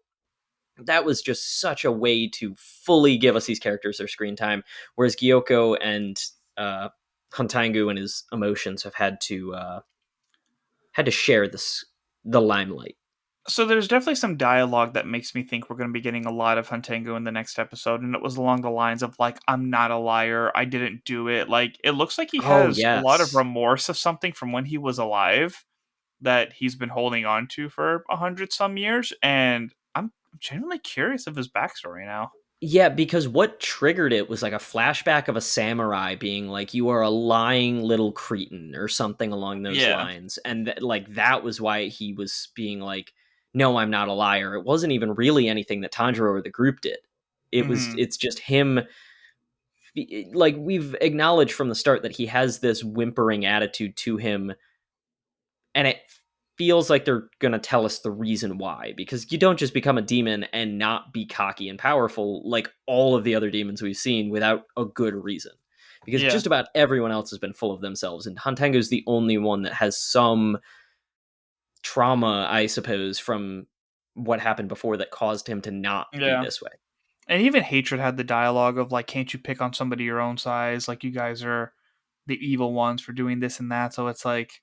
That was just such a way to fully give us these characters their screen time. Whereas Gyoko and uh, Huntangu and his emotions have had to share the limelight. So there's definitely some dialogue that makes me think we're going to be getting a lot of Huntango in the next episode, and it was along the lines of like, "I'm not a liar. I didn't do it." Like it looks like he Oh has a lot of yes, remorse of something from when he was alive that he's been holding on to for 100 some years, and I'm genuinely curious of his backstory now. yeah, because what triggered it was like a flashback of a samurai being like, "You are a lying little cretin" or something along those Yeah. lines, and like that was why he was being like, "No, I'm not a liar." It wasn't even really anything that Tanjiro or the group did. Hmm. It's just him. Like we've acknowledged from the start that he has this whimpering attitude to him, and it feels like they're going to tell us the reason why, because you don't just become a demon and not be cocky and powerful like all of the other demons we've seen without a good reason, because Yeah. just about everyone else has been full of themselves, and Hantango's the only one that has some trauma, I suppose, from what happened before that caused him to not be Yeah. this way. And even Hatred had the dialogue of like, "Can't you pick on somebody your own size? Like you guys are the evil ones for doing this and that." So it's like,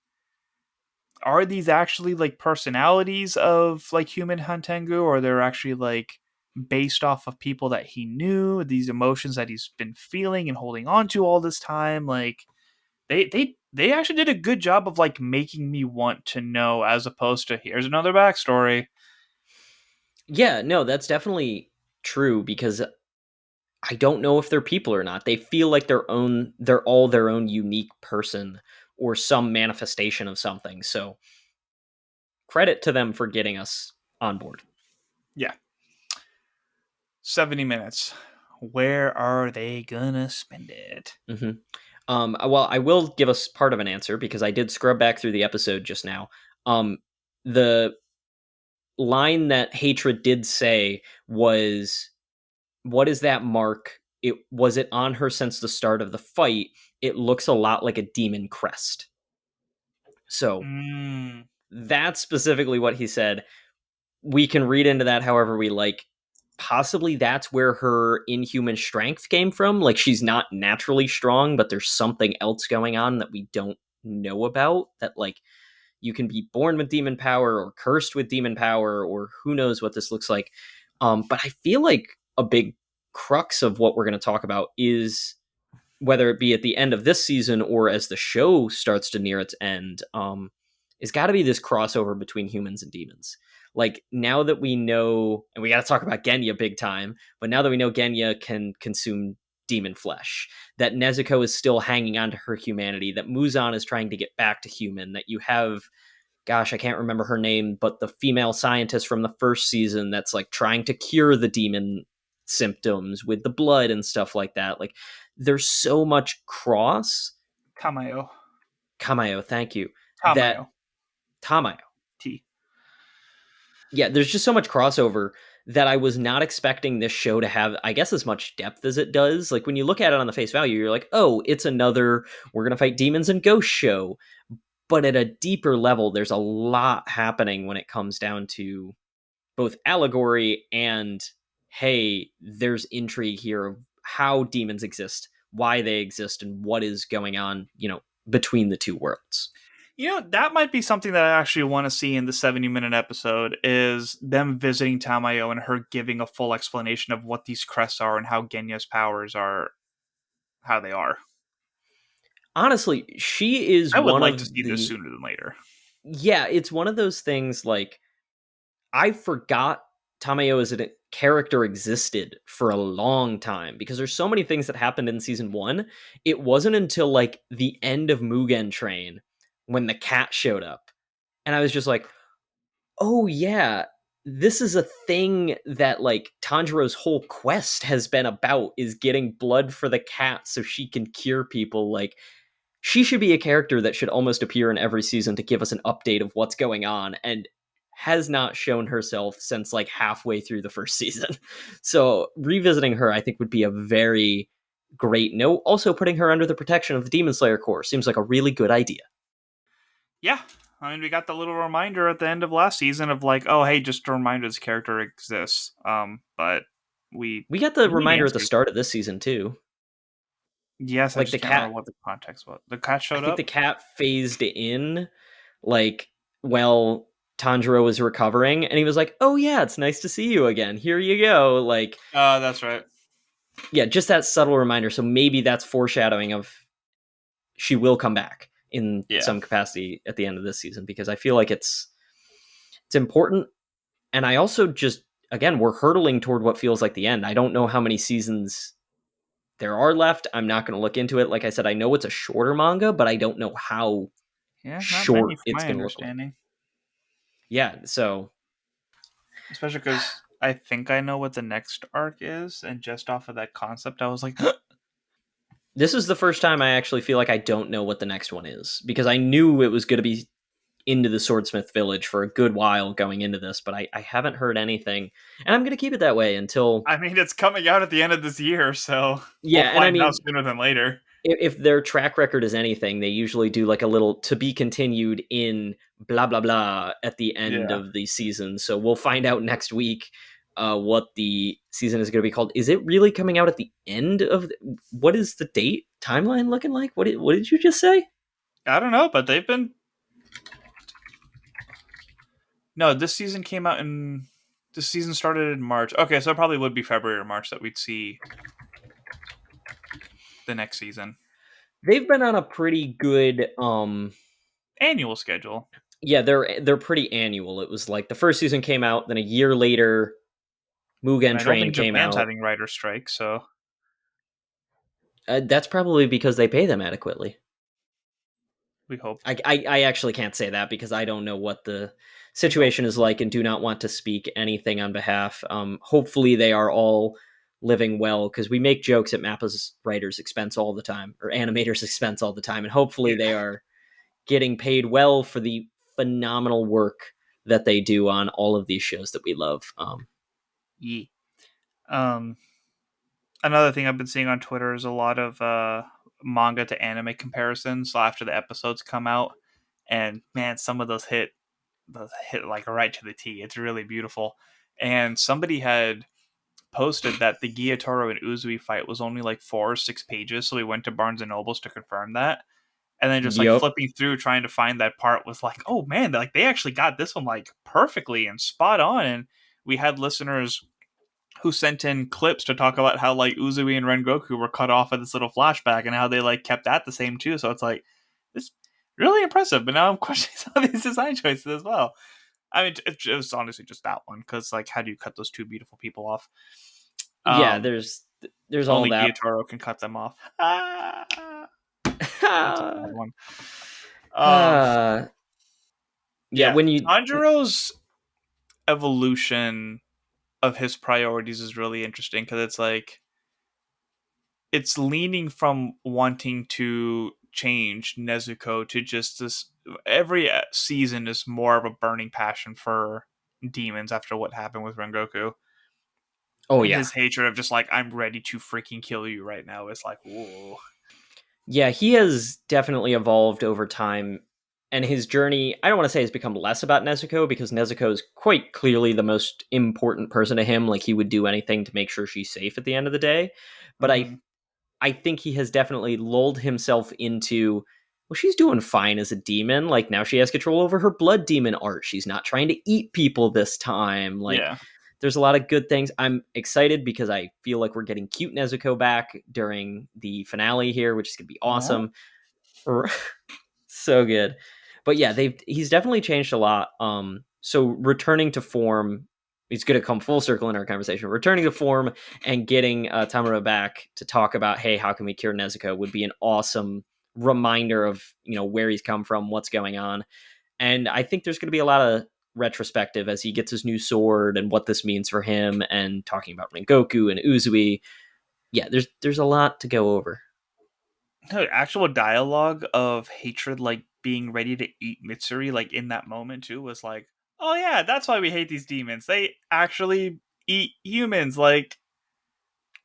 are these actually like personalities of like human Hantengu, or they're actually like based off of people that he knew, these emotions that he's been feeling and holding on to all this time? Like they actually did a good job of like making me want to know, as opposed to here's another backstory. Yeah, no, that's definitely true because I don't know if they're people or not. They feel like they're all their own unique person or some manifestation of something. So credit to them for getting us on board. Yeah, 70 minutes. Where are they gonna spend it? hmm well, I will give us part of an answer because I did scrub back through the episode just now. The line that Hatred did say was, "What is that mark? It was it on her since the start of the fight? It looks a lot like a demon crest." So Mm, that's specifically what he said. We can read into that however we like. Possibly that's where her inhuman strength came from. Like she's not naturally strong, but there's something else going on that we don't know about. That like you can be born with demon power or cursed with demon power, or who knows what this looks like. But I feel like a big crux of what we're going to talk about is whether it be at the end of this season or as the show starts to near its end, is got to be this crossover between humans and demons. Like now that we know, and we got to talk about Genya big time, but now that we know Genya can consume demon flesh, that Nezuko is still hanging on to her humanity, that Muzan is trying to get back to human, that you have, gosh, I can't remember her name, but the female scientist from the first season that's like trying to cure the demon symptoms with the blood and stuff like that. Like there's so much cross. Tamayo. Kamayo, thank you. That Tamayo. Tamayo. T. Yeah, there's just so much crossover that I was not expecting this show to have, I guess, as much depth as it does. Like when you look at it on the face value, you're like, oh, it's another we're gonna fight demons and ghosts show. But at a deeper level, there's a lot happening when it comes down to both allegory and hey, there's intrigue here of how demons exist, why they exist, and what is going on, between the two worlds. That might be something that I actually want to see in the 70-minute episode is them visiting Tamayo and her giving a full explanation of what these crests are and how Genya's powers are, how they are. Honestly, she is I would one like to of see this the sooner than later. yeah, it's one of those things like I forgot Tamayo as a character existed for a long time because there's so many things that happened in season 1. It wasn't until like the end of Mugen Train when the cat showed up and I was just like, "Oh yeah, this is a thing that like Tanjiro's whole quest has been about is getting blood for the cat so she can cure people." Like she should be a character that should almost appear in every season to give us an update of what's going on and has not shown herself since like halfway through the first season. So revisiting her I think would be a very great note. Also putting her under the protection of the Demon Slayer Corps seems like a really good idea. Yeah. I mean, we got the little reminder at the end of last season of like, oh, hey, just a reminder this character exists. But we We got the we need reminder at the answers. start of this season too. Yes, I Like just the can't remember cat, what the context was. The cat I showed think the up. cat phased in like well Tanjiro was recovering and he was like, "Oh yeah, it's nice to see you again. Here you go." Like That's right. yeah, just that subtle reminder. So maybe that's foreshadowing of she will come back in Yeah. some capacity at the end of this season because I feel like it's important. And I also just again we're hurtling toward what feels like the end. I don't know how many seasons there are left. I'm not going to look into it. Like I said, I know it's a shorter manga, but I don't know how Yeah, not many short from it's my going to look like. understanding. Yeah, so Especially because I think I know what the next arc is, and just off of that concept, I was like, this is the first time I actually feel like I don't know what the next one is because I knew it was going to be into the Swordsmith Village for a good while going into this, but I haven't heard anything. And I'm going to keep it that way until. I mean, it's coming out at the end of this year, so we'll Yeah, and I find out mean, sooner than later. if their track record is anything, they usually do like a little to be continued in blah blah blah at the end Yeah. of the season. So we'll find out next week what the season is going to be called. Is it really coming out at the end of what is the date timeline looking like? What did you just say? I don't know, but they've been. No, this season came out in. This season started in March. Okay, so it probably would be February or March that we'd see the next season. They've been on a pretty good Annual schedule. yeah, they're pretty annual. It was like the first season came out, then a year later Mugen And I don't Train think came Japan's out. having writer strike, so That's probably because they pay them adequately. we hope. I actually can't say that because I don't know what the We hope. situation is like and do not want to speak anything on behalf. Hopefully they are all living well because we make jokes at Mappa's writers' expense all the time or animators' expense all the time, and hopefully they Yeah. are getting paid well for the phenomenal work that they do on all of these shows that we love. Yeah. Um, Another thing I've been seeing on Twitter is a lot of manga to anime comparisons after the episodes come out, and man, some of those hit like right to the T. It's really beautiful. And somebody had posted that the Gyatoro and Uzui fight was only like 4 or 6 pages, so we went to Barnes and Nobles to confirm that. And then just like Yep. flipping through trying to find that part was like, oh man, like they actually got this one like perfectly and spot on. And we had listeners who sent in clips to talk about how like Uzui and Rengoku were cut off at this little flashback and how they like kept that the same too. So it's like it's really impressive. But now I'm questioning some of these design choices as well. I mean, it was honestly just that one because like, how do you cut those two beautiful people off? Yeah, Um, there's all Only that. Gyataro can cut them off. Ah, that's a bad one. Um, Yeah, yeah, when you Tanjiro's evolution of his priorities is really interesting because it's like it's leaning from wanting to change Nezuko to just this. Every season is more of a burning passion for demons after what happened with Rengoku, oh and yeah. his hatred of just like I'm ready to freaking kill you right now is like, whoa. Yeah, he has definitely evolved over time. And his journey, I don't want to say has become less about Nezuko because Nezuko is quite clearly the most important person to him. Like he would do anything to make sure she's safe at the end of the day. But Mm-hmm. I think he has definitely lulled himself into, well, she's doing fine as a demon. Like now she has control over her blood demon art. She's not trying to eat people this time. Like Yeah. there's a lot of good things. I'm excited because I feel like we're getting cute Nezuko back during the finale here, which is gonna be Aw. awesome. So good. But yeah, they've he's definitely changed a lot. So returning to form, he's going to come full circle in our conversation. Returning to form and getting Tamura back to talk about, hey, how can we cure Nezuko would be an awesome reminder of where he's come from, what's going on, and I think there's going to be a lot of retrospective as he gets his new sword and what this means for him, and talking about Rengoku and Uzui. Yeah, there's a lot to go over. No, actual dialogue of hatred, like being ready to eat Mitsuri, like in that moment too, was like, oh yeah, that's why we hate these demons. They actually eat humans like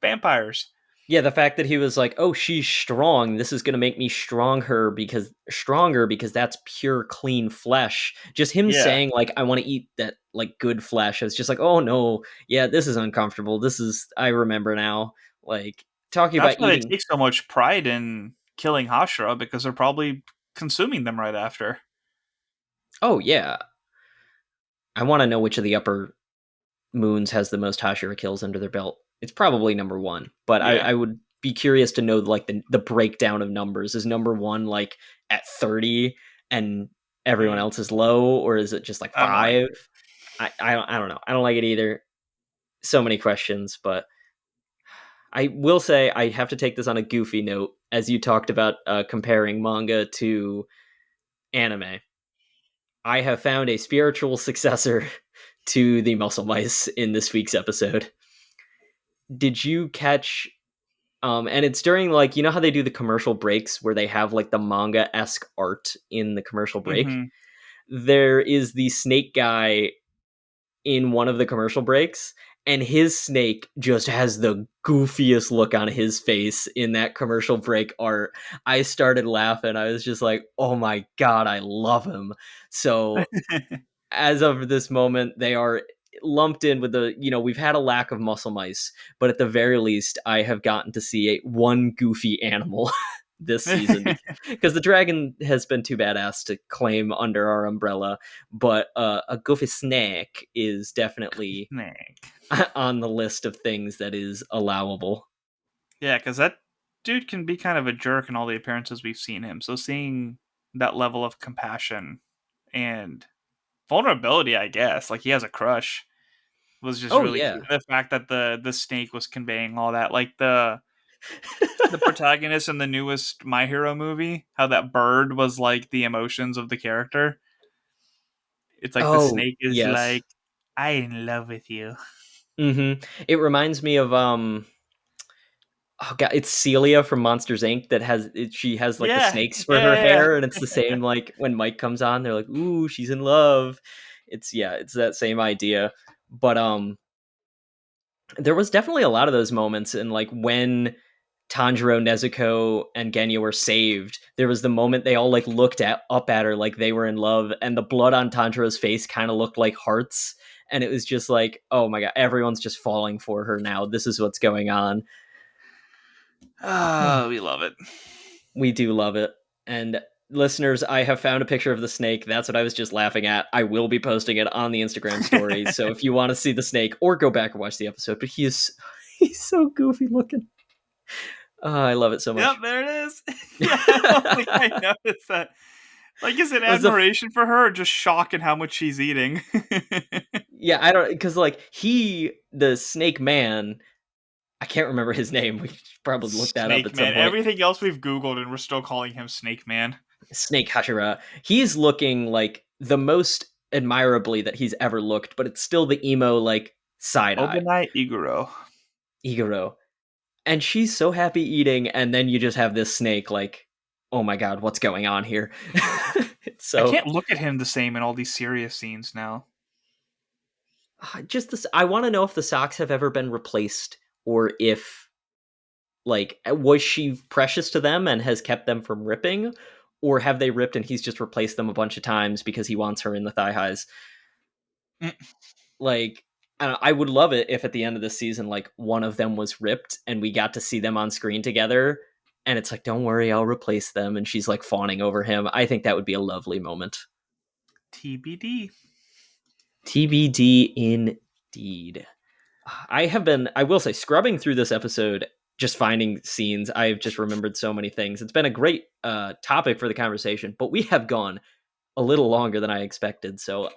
vampires. Yeah, the fact that he was like, "Oh, she's strong. This is going to make me stronger because that's pure clean flesh." Just him Yeah, saying like, "I want to eat that like good flesh." It's just like, "Oh no. Yeah, this is uncomfortable. This is I remember now." Like talking that's about why they eating. take so much pride in killing Hashira because they're probably consuming them right after. Oh yeah. I want to know which of the upper moons has the most Hashira kills under their belt. It's probably number 1, but Yeah, I would be curious to know like the breakdown of numbers. Is number 1 like at 30 and everyone mm, else is low, or is it just like I don't like 5? it. I don't know. I don't like it either. So many questions, but I will say I have to take this on a goofy note as you talked about comparing manga to anime. I have found a spiritual successor to the muscle mice in this week's episode. Did you catch and it's during like how they do the commercial breaks where they have like the manga-esque art in the commercial break? Hmm. There is the snake guy in one of the commercial breaks, and his snake just has the goofiest look on his face in that commercial break art. I started laughing. I was just like, "Oh my god, I love him." So as of this moment, they are lumped in with we've had a lack of muscle mice, but at the very least, I have gotten to see one goofy animal this season because the dragon has been too badass to claim under our umbrella, but a goofy snake is definitely Snake. on the list of things that is allowable. Yeah, because that dude can be kind of a jerk in all the appearances we've seen him. So seeing that level of compassion and vulnerability, I guess, like he has a crush, was just Oh really yeah. cute. The fact that the snake was conveying all that, like the protagonist in the newest My Hero movie, how that bird was like the emotions of the character. It's like the Oh snake is yes. like, I in love with you. It reminds me of oh god, it's Celia from Monsters Inc. She has like the Yeah, snakes for her yeah, hair, and it's the same like when Mike comes on, they're like, "Ooh, she's in love." It's that same idea. But there was definitely a lot of those moments, and like when Tanjiro, Nezuko, and Genya were saved, there was the moment they all like looked up at her like they were in love, and the blood on Tanjiro's face kind of looked like hearts, and it was just like, oh my god, everyone's just falling for her now. This is what's going on. Oh, we love it. We do love it. And listeners, I have found a picture of the snake. That's what I was just laughing at. I will be posting it on the Instagram stories. So if you want to see the snake or go back and watch the episode, but he's so goofy looking. I love it so Yep, much. there it is. Yeah, I don't think I noticed that. Like, is it It was the admiration for her or just shock at how much she's eating? yeah, I don't because like the snake man, I can't remember his name. We should probably look that up Snake at some Man. point. Everything else we've Googled and we're still calling him Snake Man. Snake Hashira. He's looking like the most admirably that he's ever looked, but it's still the emo like side eye. Obanai Iguro. Iguro. And she's so happy eating, and then you just have this snake like, oh my god, what's going on here? It's I so can't look at him the same in all these serious scenes now. just this. I want to know if the socks have ever been replaced, or if like was she precious to them and has kept them from ripping, or have they ripped and he's just replaced them a bunch of times because he wants her in the thigh highs? Mm. Like I would love it if at the end of the season, like one of them was ripped and we got to see them on screen together. And it's like, don't worry, I'll replace them. And she's like fawning over him. I think that would be a lovely moment. TBD. TBD indeed. I will say, scrubbing through this episode, just finding scenes, I've just remembered so many things. It's been a great topic for the conversation, but we have gone a little longer than I expected. So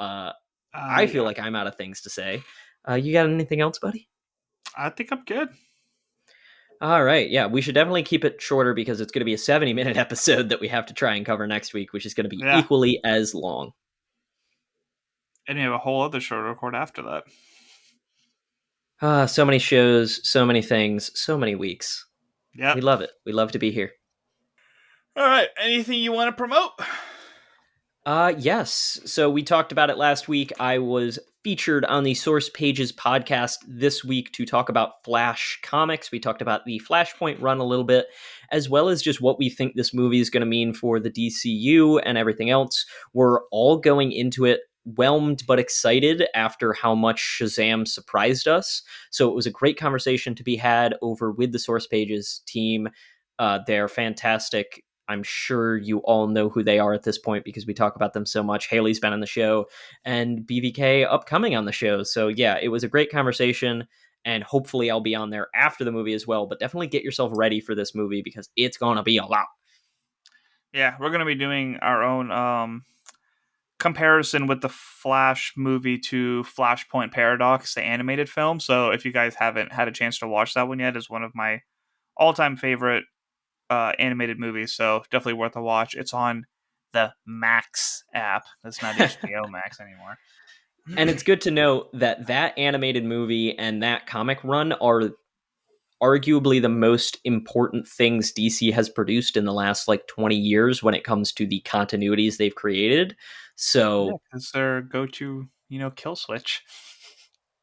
I feel Yeah. like I'm out of things to say. You got anything else, buddy? I think I'm good. All right. Yeah, we should definitely keep it shorter because it's going to be a 70-minute episode that we have to try and cover next week, which is going to be Yeah. equally as long. And you have a whole other show to record after that. So many shows, so many things, so many weeks. We Yep. love it. We love to be here. All right. Anything you want to promote? Yes. So we talked about it last week. I was featured on the Source Pages podcast this week to talk about Flash comics. We talked about the Flashpoint run a little bit, as well as just what we think this movie is going to mean for the DCU and everything else. We're all going into it whelmed but excited after how much Shazam surprised us. So it was a great conversation to be had over with the Source Pages team. They're fantastic. I'm sure you all know who they are at this point because we talk about them so much. Haley's been on the show and BVK upcoming on the show. So yeah, it was a great conversation and hopefully I'll be on there after the movie as well, but definitely get yourself ready for this movie because it's going to be a lot. Yeah, we're going to be doing our own comparison with the Flash movie to Flashpoint Paradox, the animated film. So if you guys haven't had a chance to watch that one yet, is one of my all-time favorite animated movies. So definitely worth a watch. It's on the Max app. That's not HBO Max anymore. And it's good to know that that animated movie and that comic run are arguably the most important things DC has produced in the last like 20 years when it comes to the continuities they've created. Yeah, So because their go-to, kill switch.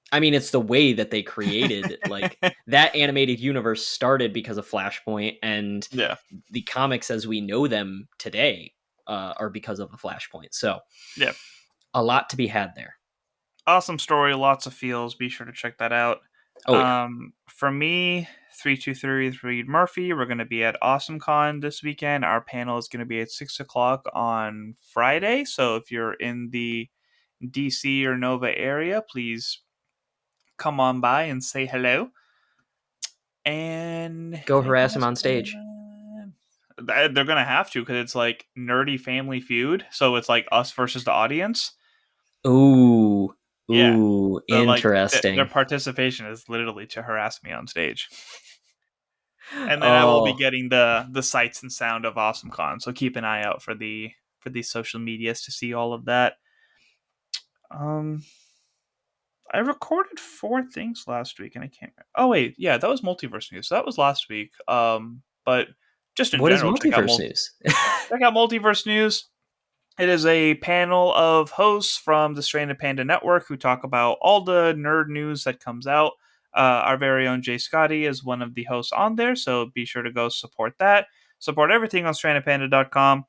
I mean, it's the way that they created like that animated universe started because of Flashpoint, and Yeah. the comics as we know them today are because of the Flashpoint. So, Yeah. a lot to be had there. Awesome story, lots of feels. Be sure to check that out. Oh yeah, For me, 323 with Reed Murphy, we're going to be at AwesomeCon this weekend. Our panel is going to be at 6 o'clock on Friday. So if you're in the DC or Nova area, please come on by and say hello. And Go anything harass him else on going stage. on? They're gonna have to, because it's like nerdy family feud, so it's like us versus the audience. Ooh, Yeah, ooh, so like their interesting. participation is literally to harass me on stage, and then I will be Oh, getting the sights and sound of AwesomeCon. So keep an eye out for these social medias to see all of that. Um, I recorded 4 things last week, and I can't. Oh wait, yeah, that was multiverse news. So that was last week. But just in what is general, multiverse news? check out multiverse news. It is a panel of hosts from the Stranded Panda Network who talk about all the nerd news that comes out. Our very own Jay Scotty is one of the hosts on there, so be sure to go support that. Support everything on strandedpanda.com.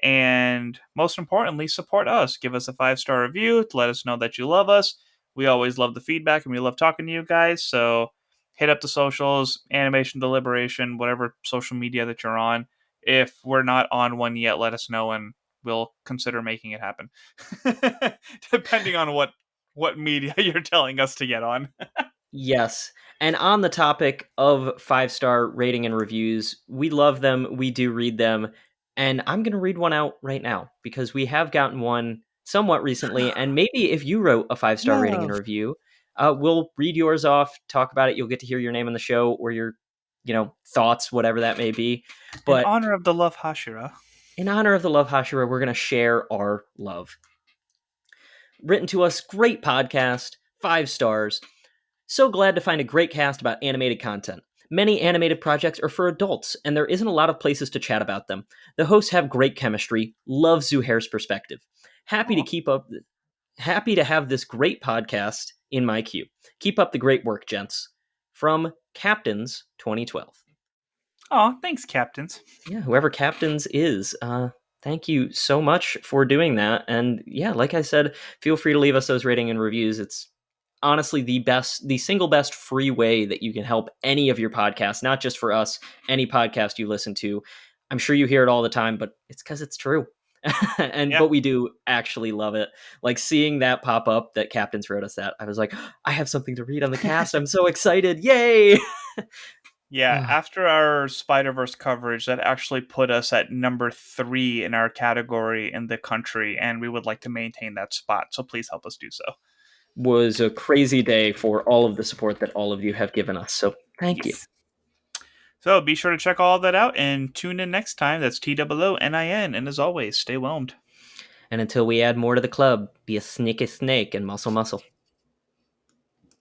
And most importantly, support us. Give us a 5-star review to let us know that you love us. We always love the feedback and we love talking to you guys. So hit up the socials, Animation Deliberation, whatever social media that you're on. If we're not on one yet, let us know and we'll consider making it happen. Depending on what media you're telling us to get on. Yes. And on the topic of 5-star rating and reviews, we love them. We do read them. And I'm going to read one out right now because we have gotten one somewhat recently. And maybe if you wrote a 5-star rating and Love. review, we'll read yours off, talk about it. You'll get to hear your name on the show or your, thoughts, whatever that may be. In But honor of the Love Hashira. in honor of the Love Hashira, we're going to share our love. Written to us, great podcast, 5 stars. So glad to find a great cast about animated content. Many animated projects are for adults, and there isn't a lot of places to chat about them. The hosts have great chemistry. Love Zuhair's perspective. Happy to Oh, keep up. Happy to have this great podcast in my queue. Keep up the great work, gents. From Captains 2012. thanks, captains. Yeah, whoever Captains is, thank you so much for doing that. And yeah, like I said, feel free to leave us those rating and reviews. It's honestly the single best free way that you can help any of your podcasts, not just for us, any podcast you listen to. I'm sure you hear it all the time, but it's because it's true. Yeah. But we do actually love it. Like seeing that pop up that Captains wrote us that, I was like, I have something to read on the cast. I'm so excited. Yay! Yeah, after our Spider Verse coverage, that actually put us at number 3 in our category in the country, and we would like to maintain that spot. So please help us do so. Was a crazy day for all of the support that all of you have given us. So thank you. Yes. So be sure to check all that out and tune in next time. That's TOONIN. And as always, stay whelmed. And until we add more to the club, be a sneaky snake and muscle muscle.